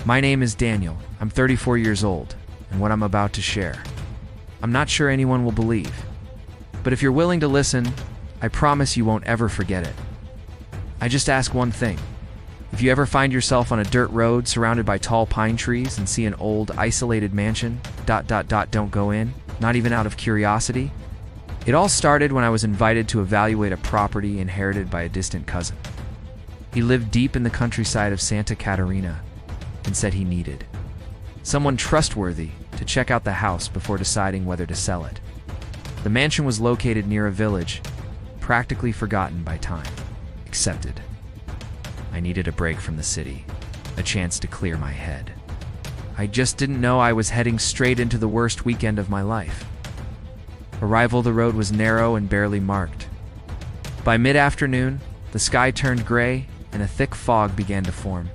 My name is Daniel. I'm 34 years old, and what I'm about to share, I'm not sure anyone will believe. But if you're willing to listen, I promise you won't ever forget it. I just ask one thing. If you ever find yourself on a dirt road surrounded by tall pine trees and see an old, isolated mansion, don't go in, not even out of curiosity. It all started when I was invited to evaluate a property inherited by a distant cousin. He lived deep in the countryside of Santa Catarina and said he needed someone trustworthy to check out the house before deciding whether to sell it. The mansion was located near a village, practically forgotten by time. Accepted. I needed a break from the city, a chance to clear my head. I just didn't know I was heading straight into the worst weekend of my life. Arrival, the road was narrow and barely marked. By mid-afternoon, the sky turned gray and a thick fog began to form.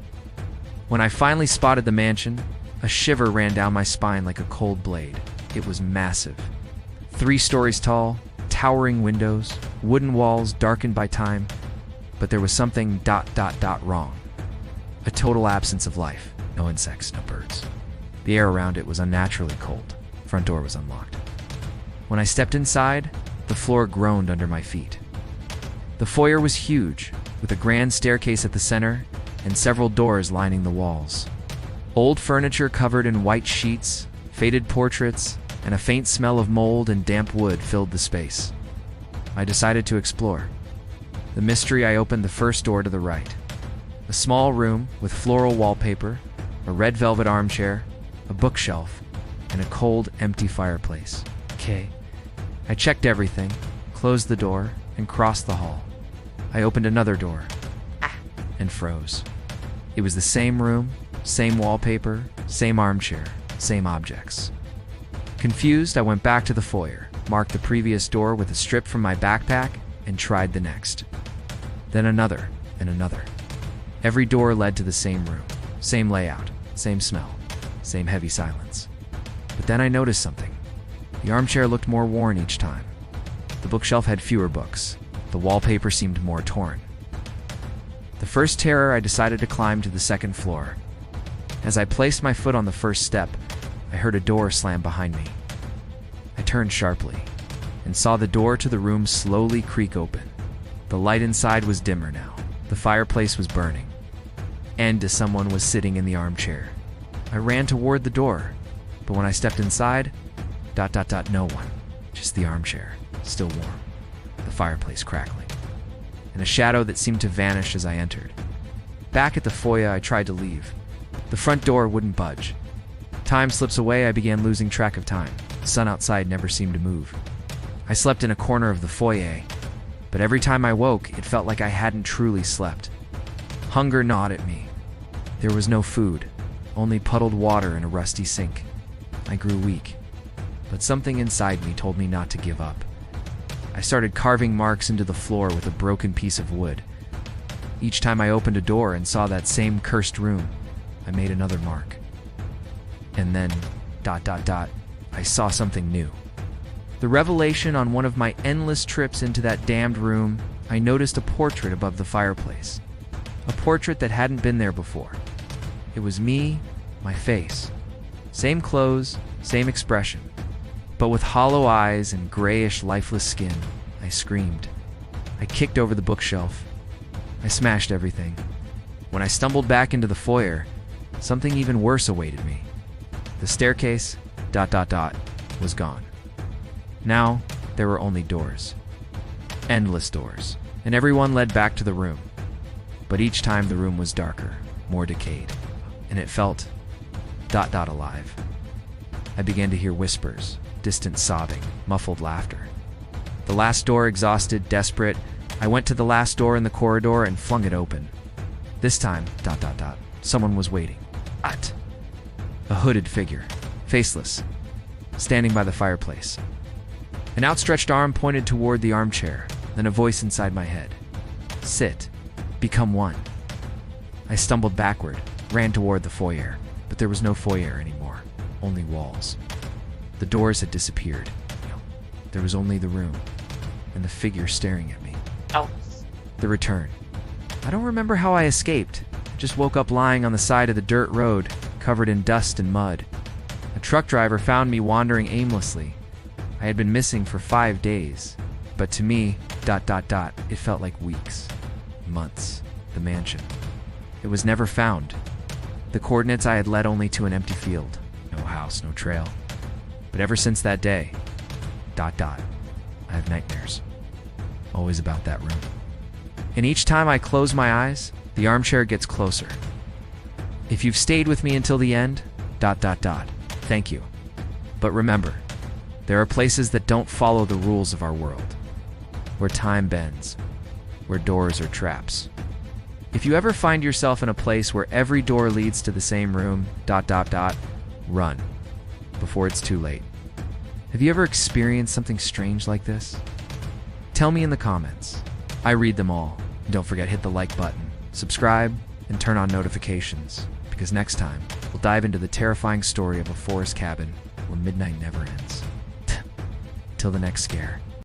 When I finally spotted the mansion, a shiver ran down my spine like a cold blade. It was massive. 3 stories tall, towering windows, wooden walls darkened by time, but there was something wrong. A total absence of life. No insects, no birds. The air around it was unnaturally cold. Front door was unlocked. When I stepped inside, the floor groaned under my feet. The foyer was huge, with a grand staircase at the center and several doors lining the walls. Old furniture covered in white sheets, faded portraits, and a faint smell of mold and damp wood filled the space. I decided to explore. The mystery, I opened the first door to the right. A small room with floral wallpaper, a red velvet armchair, a bookshelf, and a cold, empty fireplace. Okay. I checked everything, closed the door, and crossed the hall. I opened another door and froze. It was the same room, same wallpaper, same armchair, same objects. Confused, I went back to the foyer, marked the previous door with a strip from my backpack, and tried the next. Then another, and another. Every door led to the same room, same layout, same smell, same heavy silence. But then I noticed something. The armchair looked more worn each time. The bookshelf had fewer books. The wallpaper seemed more torn. The first terror, I decided to climb to the second floor. As I placed my foot on the first step, I heard a door slam behind me. I turned sharply and saw the door to the room slowly creak open. The light inside was dimmer now. The fireplace was burning, and someone was sitting in the armchair. I ran toward the door, but when I stepped inside, no one. Just the armchair, still warm, the fireplace crackling, and a shadow that seemed to vanish as I entered. Back at the foyer, I tried to leave. The front door wouldn't budge. Time slips away, I began losing track of time. The sun outside never seemed to move. I slept in a corner of the foyer, but every time I woke, it felt like I hadn't truly slept. Hunger gnawed at me. There was no food, only puddled water in a rusty sink. I grew weak, but something inside me told me not to give up. I started carving marks into the floor with a broken piece of wood. Each time I opened a door and saw that same cursed room, I made another mark. And then, I saw something new. The revelation on one of my endless trips into that damned room, I noticed a portrait above the fireplace. A portrait that hadn't been there before. It was me, my face. Same clothes, same expression. But with hollow eyes and grayish, lifeless skin, I screamed. I kicked over the bookshelf. I smashed everything. When I stumbled back into the foyer, something even worse awaited me. The staircase, was gone. Now, there were only doors. Endless doors. And everyone led back to the room. But each time the room was darker, more decayed. And it felt, alive. I began to hear whispers, distant sobbing, muffled laughter. The last door, exhausted, desperate, I went to the last door in the corridor and flung it open. This time, someone was waiting. A hooded figure, faceless, standing by the fireplace. An outstretched arm pointed toward the armchair, then a voice inside my head. Sit. Become one. I stumbled backward, ran toward the foyer, but there was no foyer anymore, only walls. The doors had disappeared. There was only the room, and the figure staring at me. Oh. The return. I don't remember how I escaped, Just woke up lying on the side of the dirt road, covered in dust and mud. A truck driver found me wandering aimlessly. I had been missing for 5 days, but to me, it felt like weeks, months. The mansion. It was never found. The coordinates I had led only to an empty field. No house, no trail. But ever since that day, I have nightmares. Always about that room. And each time I close my eyes, the armchair gets closer. If you've stayed with me until the end, thank you. But remember, there are places that don't follow the rules of our world, where time bends, where doors are traps. If you ever find yourself in a place where every door leads to the same room, run before it's too late. Have you ever experienced something strange like this? Tell me in the comments. I read them all. And don't forget, hit the like button, subscribe, and turn on notifications, because next time, we'll dive into the terrifying story of a forest cabin where midnight never ends. Till the next scare.